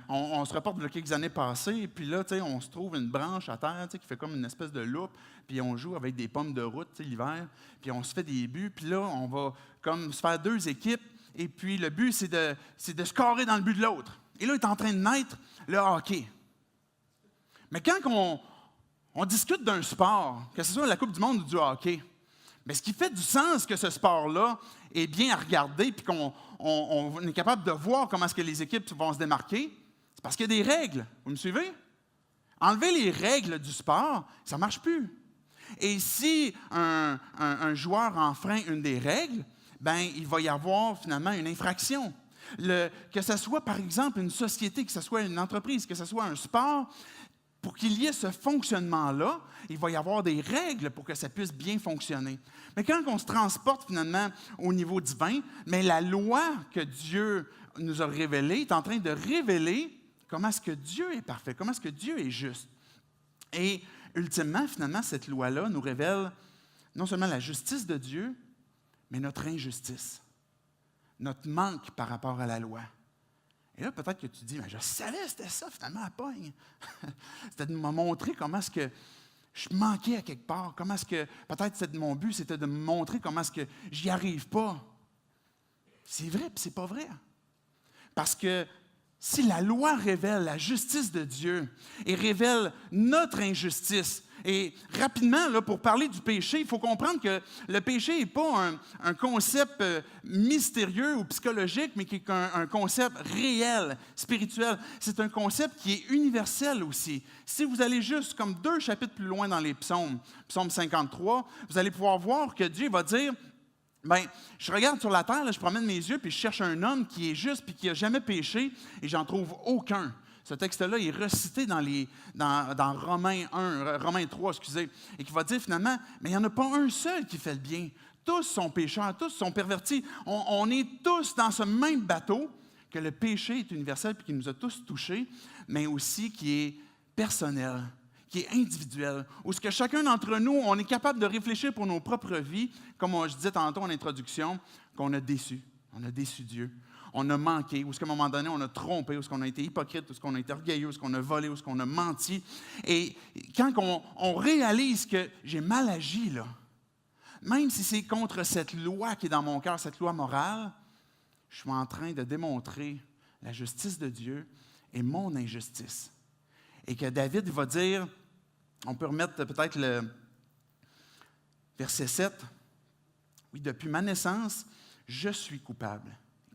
on se reporte de quelques années passées, et puis là, on se trouve une branche à terre qui fait comme une espèce de loupe, puis on joue avec des pommes de route l'hiver, puis on se fait des buts, puis là, on va comme se faire 2 équipes, et puis le but, c'est de scorer dans le but de l'autre. Et là, il est en train de naître le hockey. Mais quand on discute d'un sport, que ce soit la Coupe du monde ou du hockey, mais ce qui fait du sens que ce sport-là est bien à regarder puis qu'on est capable de voir comment est-ce que les équipes vont se démarquer, c'est parce qu'il y a des règles. Vous me suivez? Enlever les règles du sport, ça ne marche plus. Et si un joueur enfreint une des règles, il va y avoir finalement une infraction. Que ce soit, par exemple, une société, que ce soit une entreprise, que ce soit un sport, pour qu'il y ait ce fonctionnement-là, il va y avoir des règles pour que ça puisse bien fonctionner. Mais quand on se transporte finalement au niveau divin, la loi que Dieu nous a révélée est en train de révéler comment est-ce que Dieu est parfait, comment est-ce que Dieu est juste. Et ultimement, finalement, cette loi-là nous révèle non seulement la justice de Dieu, mais notre injustice, notre manque par rapport à la loi. Et là, peut-être que tu dis, je savais que c'était ça, finalement, à pogne. C'était de me montrer comment est-ce que je manquais à quelque part, comment est-ce que, peut-être mon but, c'était de me montrer comment est-ce que j'y arrive pas. C'est vrai, puis c'est pas vrai. Parce que si la loi révèle la justice de Dieu et révèle notre injustice, et rapidement, là, pour parler du péché, il faut comprendre que le péché n'est pas un concept mystérieux ou psychologique, mais qui est un concept réel, spirituel. C'est un concept qui est universel aussi. Si vous allez juste comme 2 chapitres plus loin dans les psaumes, psaume 53, vous allez pouvoir voir que Dieu va dire, je regarde sur la terre, là, je promène mes yeux, puis je cherche un homme qui est juste puis qui n'a jamais péché, et j'en trouve aucun. Ce texte-là est recité dans Romains 3, et qui va dire finalement, mais il n'y en a pas un seul qui fait le bien. Tous sont pécheurs, tous sont pervertis. On est tous dans ce même bateau, que le péché est universel et qui nous a tous touchés, mais aussi qui est personnel, qui est individuel, où ce que chacun d'entre nous, on est capable de réfléchir pour nos propres vies, comme je disais tantôt en introduction, qu'on a déçu. On a déçu Dieu. On a manqué, ou est-ce qu'à un moment donné, on a trompé, ou est-ce qu'on a été hypocrite, ou est-ce qu'on a été orgueilleux, ou est-ce qu'on a volé, ou est-ce qu'on a menti. Et quand on réalise que j'ai mal agi, là, même si c'est contre cette loi qui est dans mon cœur, cette loi morale, je suis en train de démontrer la justice de Dieu et mon injustice. Et que David va dire, on peut remettre peut-être le verset 7, « Oui, depuis ma naissance, je suis coupable. »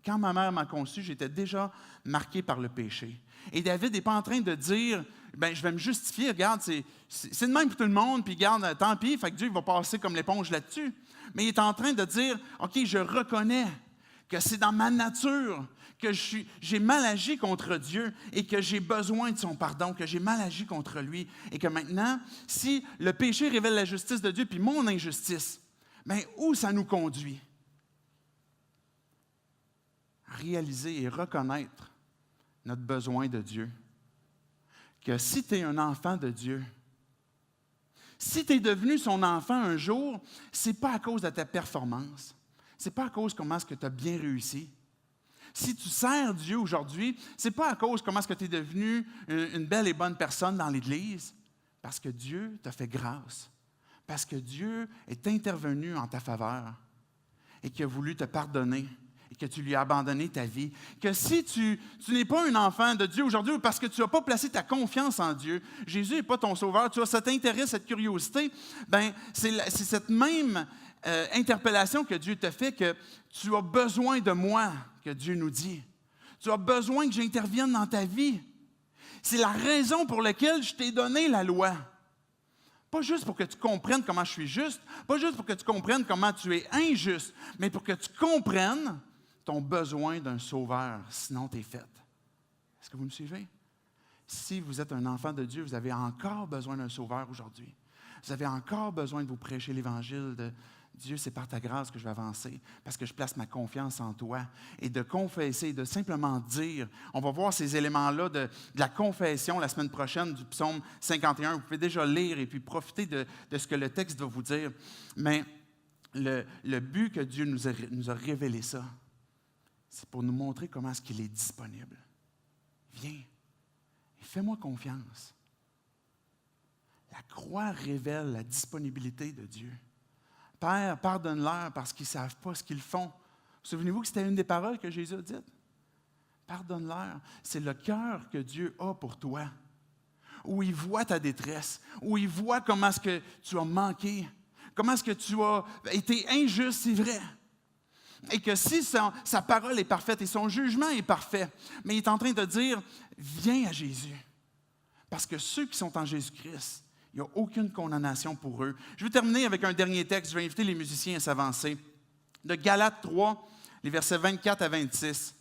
Quand ma mère m'a conçu, j'étais déjà marqué par le péché. Et David n'est pas en train de dire, je vais me justifier, regarde, c'est de même pour tout le monde, puis regarde, tant pis, fait que Dieu va passer comme l'éponge là-dessus. Mais il est en train de dire, OK, je reconnais que c'est dans ma nature que j'ai mal agi contre Dieu et que j'ai besoin de son pardon, que j'ai mal agi contre lui. Et que maintenant, si le péché révèle la justice de Dieu puis mon injustice, où ça nous conduit? Réaliser et reconnaître notre besoin de Dieu. Que si tu es un enfant de Dieu, si tu es devenu son enfant un jour, ce n'est pas à cause de ta performance. Ce n'est pas à cause de comment est-ce que tu as bien réussi. Si tu sers Dieu aujourd'hui, ce n'est pas à cause de comment est-ce que tu es devenu une belle et bonne personne dans l'Église. Parce que Dieu t'a fait grâce. Parce que Dieu est intervenu en ta faveur et qu'il a voulu te pardonner. Et que tu lui as abandonné ta vie, que si tu n'es pas un enfant de Dieu aujourd'hui parce que tu n'as pas placé ta confiance en Dieu, Jésus n'est pas ton sauveur, tu as cet intérêt, cette curiosité, c'est cette même interpellation que Dieu te fait, que tu as besoin de moi, que Dieu nous dit. Tu as besoin que j'intervienne dans ta vie. C'est la raison pour laquelle je t'ai donné la loi. Pas juste pour que tu comprennes comment je suis juste, pas juste pour que tu comprennes comment tu es injuste, mais pour que tu comprennes ton besoin d'un sauveur, sinon tu es faite. Est-ce que vous me suivez? Si vous êtes un enfant de Dieu, vous avez encore besoin d'un sauveur aujourd'hui. Vous avez encore besoin de vous prêcher l'Évangile de Dieu, c'est par ta grâce que je vais avancer, parce que je place ma confiance en toi. Et de confesser, de simplement dire, on va voir ces éléments-là de la confession la semaine prochaine du psaume 51. Vous pouvez déjà lire et puis profiter de ce que le texte va vous dire. Mais le but que Dieu nous a révélé ça, c'est pour nous montrer comment est-ce qu'il est disponible. Viens et fais-moi confiance. La croix révèle la disponibilité de Dieu. Père, pardonne-leur parce qu'ils ne savent pas ce qu'ils font. Souvenez-vous que c'était une des paroles que Jésus a dites. Pardonne-leur. C'est le cœur que Dieu a pour toi, où il voit ta détresse, où il voit comment est-ce que tu as manqué, comment est-ce que tu as été injuste, c'est vrai. Et que si sa parole est parfaite et son jugement est parfait, mais il est en train de dire, viens à Jésus. Parce que ceux qui sont en Jésus-Christ, il n'y a aucune condamnation pour eux. Je vais terminer avec un dernier texte. Je vais inviter les musiciens à s'avancer. De Galates 3, les versets 24 à 26.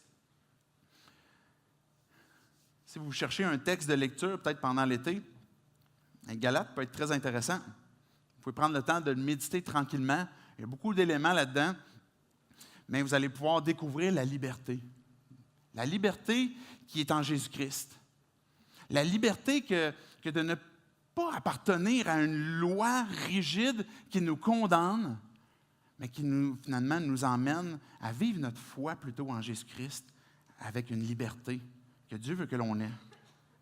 Si vous cherchez un texte de lecture, peut-être pendant l'été, Galates peut être très intéressant. Vous pouvez prendre le temps de le méditer tranquillement. Il y a beaucoup d'éléments là-dedans. Mais vous allez pouvoir découvrir la liberté. La liberté qui est en Jésus-Christ. La liberté que de ne pas appartenir à une loi rigide qui nous condamne, mais qui finalement nous emmène à vivre notre foi plutôt en Jésus-Christ avec une liberté que Dieu veut que l'on ait,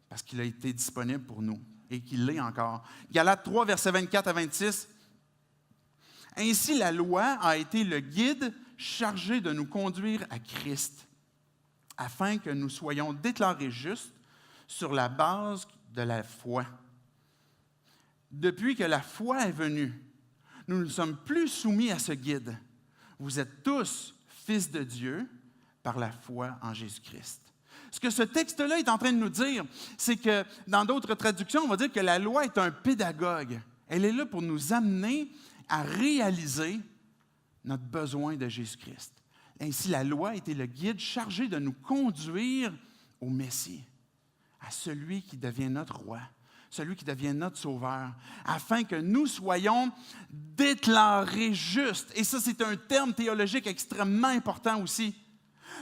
parce qu'il a été disponible pour nous et qu'il l'est encore. Galates 3, versets 24 à 26. « Ainsi la loi a été le guide chargé de nous conduire à Christ, afin que nous soyons déclarés justes sur la base de la foi. Depuis que la foi est venue, nous ne sommes plus soumis à ce guide. Vous êtes tous fils de Dieu par la foi en Jésus-Christ. » Ce que ce texte-là est en train de nous dire, c'est que dans d'autres traductions, on va dire que la loi est un pédagogue. Elle est là pour nous amener à réaliser notre besoin de Jésus-Christ. Ainsi, la loi était le guide chargé de nous conduire au Messie, à celui qui devient notre roi, celui qui devient notre sauveur, afin que nous soyons déclarés justes. Et ça, c'est un terme théologique extrêmement important aussi.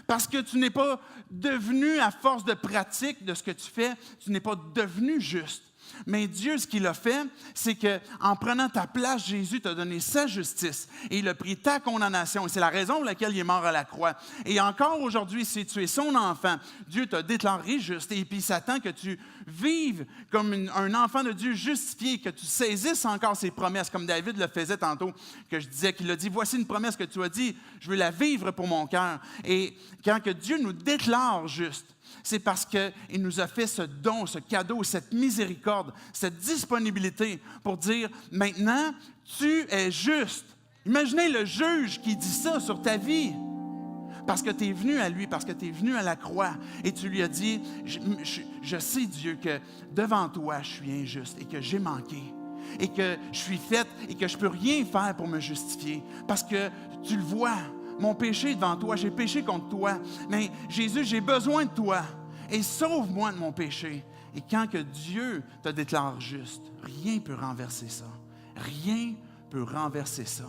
Parce que tu n'es pas devenu, à force de pratique de ce que tu fais, tu n'es pas devenu juste. Mais Dieu, ce qu'il a fait, c'est qu'en prenant ta place, Jésus t'a donné sa justice et il a pris ta condamnation. Et c'est la raison pour laquelle il est mort à la croix. Et encore aujourd'hui, si tu es son enfant, Dieu t'a déclaré juste. Et puis il s'attend que tu vives comme un enfant de Dieu justifié, que tu saisisses encore ses promesses, comme David le faisait tantôt, que je disais qu'il a dit, voici une promesse que tu as dit, je veux la vivre pour mon cœur. Et quand que Dieu nous déclare juste, c'est parce qu'il nous a fait ce don, ce cadeau, cette miséricorde, cette disponibilité pour dire, maintenant, tu es juste. Imaginez le juge qui dit ça sur ta vie. Parce que tu es venu à lui, parce que tu es venu à la croix et tu lui as dit, je sais Dieu que devant toi, je suis injuste et que j'ai manqué et que je suis faite et que je ne peux rien faire pour me justifier parce que tu le vois. Mon péché est devant toi, j'ai péché contre toi. Mais Jésus, j'ai besoin de toi. Et sauve-moi de mon péché. Et quand que Dieu te déclare juste, rien ne peut renverser ça. Rien ne peut renverser ça.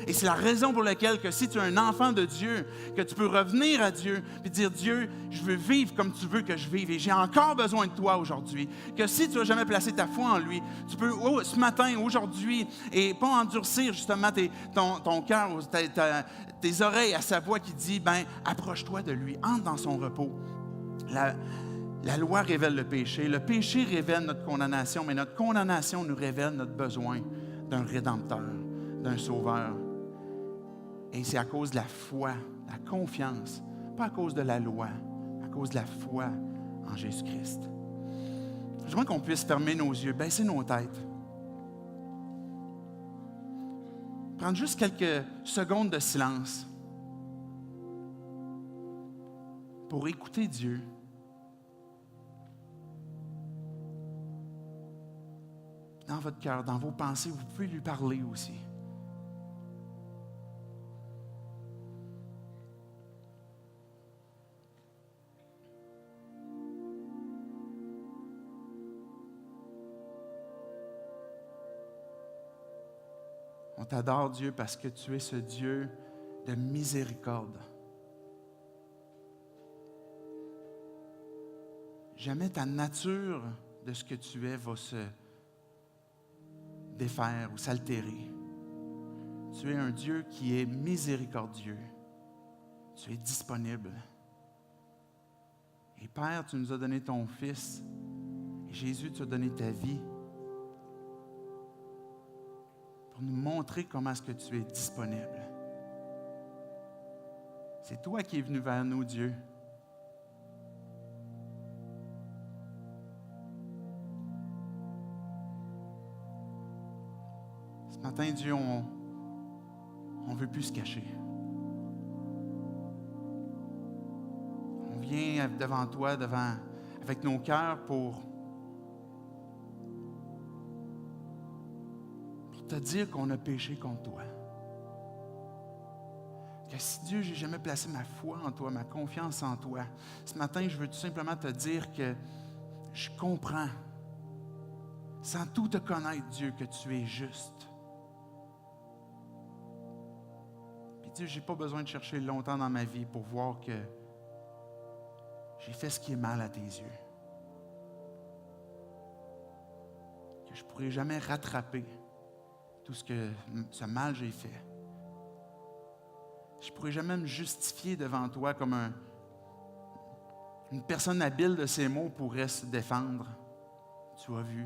Et c'est la raison pour laquelle que si tu es un enfant de Dieu, que tu peux revenir à Dieu et dire, Dieu, je veux vivre comme tu veux que je vive et j'ai encore besoin de toi aujourd'hui. Que si tu n'as jamais placé ta foi en lui, tu peux ce matin, aujourd'hui, et pas endurcir justement ton cœur, tes oreilles à sa voix qui dit, approche-toi de lui, entre dans son repos. La loi révèle le péché révèle notre condamnation, mais notre condamnation nous révèle notre besoin d'un rédempteur, d'un sauveur. Et c'est à cause de la foi, la confiance, pas à cause de la loi, à cause de la foi en Jésus-Christ. Je voudrais qu'on puisse fermer nos yeux, baisser nos têtes. Prendre juste quelques secondes de silence pour écouter Dieu. dans votre cœur, dans vos pensées, vous pouvez lui parler aussi. On t'adore, Dieu, parce que tu es ce Dieu de miséricorde. Jamais ta nature de ce que tu es va se défaire ou s'altérer. Tu es un Dieu qui est miséricordieux. Tu es disponible. Et Père, tu nous as donné ton Fils. Et Jésus, tu as donné ta vie pour nous montrer comment est-ce que tu es disponible. C'est toi qui es venu vers nous, Dieu. Ce matin, Dieu, on ne veut plus se cacher. On vient devant toi, avec nos cœurs pour te dire qu'on a péché contre toi. Que si Dieu, j'ai jamais placé ma foi en toi, ma confiance en toi, ce matin, je veux tout simplement te dire que je comprends, sans tout te connaître, Dieu, que tu es juste. Puis Dieu, je n'ai pas besoin de chercher longtemps dans ma vie pour voir que j'ai fait ce qui est mal à tes yeux. Que je ne pourrai jamais rattraper tout ce mal j'ai fait. Je ne pourrai jamais me justifier devant toi comme une personne habile de ces mots pourrait se défendre. Tu as vu.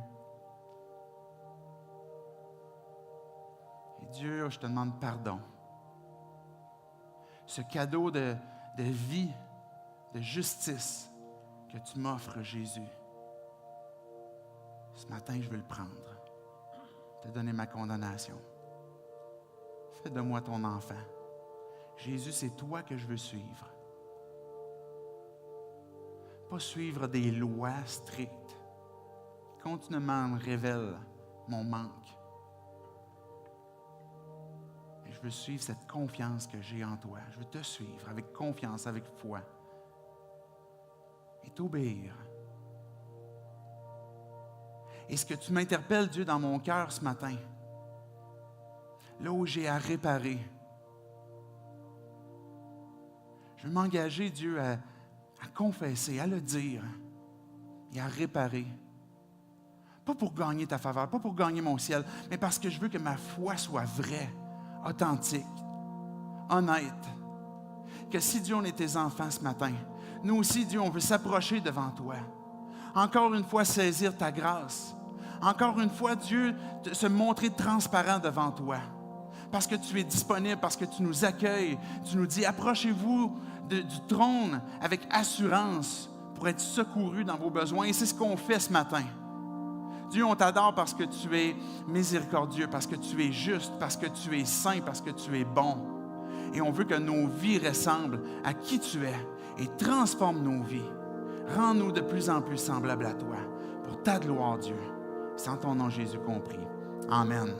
Et Dieu, je te demande pardon. Ce cadeau de vie, de justice que tu m'offres, Jésus, ce matin, je veux le prendre. Te donner ma condamnation. Fais de moi ton enfant. Jésus, c'est toi que je veux suivre. Pas suivre des lois strictes. Continuellement me révèle mon manque. Et je veux suivre cette confiance que j'ai en toi. Je veux te suivre avec confiance, avec foi. Et t'obéir. Et ce que tu m'interpelles, Dieu, dans mon cœur ce matin, là où j'ai à réparer, je veux m'engager, Dieu, à confesser, à le dire et à réparer. Pas pour gagner ta faveur, pas pour gagner mon ciel, mais parce que je veux que ma foi soit vraie, authentique, honnête. Que si, Dieu, on est tes enfants ce matin, nous aussi, Dieu, on veut s'approcher devant toi. Encore une fois, saisir ta grâce. Encore une fois, Dieu, se montrer transparent devant toi. Parce que tu es disponible, parce que tu nous accueilles. Tu nous dis, approchez-vous du trône avec assurance pour être secourus dans vos besoins. Et c'est ce qu'on fait ce matin. Dieu, on t'adore parce que tu es miséricordieux, parce que tu es juste, parce que tu es saint, parce que tu es bon. Et on veut que nos vies ressemblent à qui tu es et transforme nos vies. Rends-nous de plus en plus semblables à toi. Pour ta gloire, Dieu. C'est en ton nom, Jésus, compris. Amen.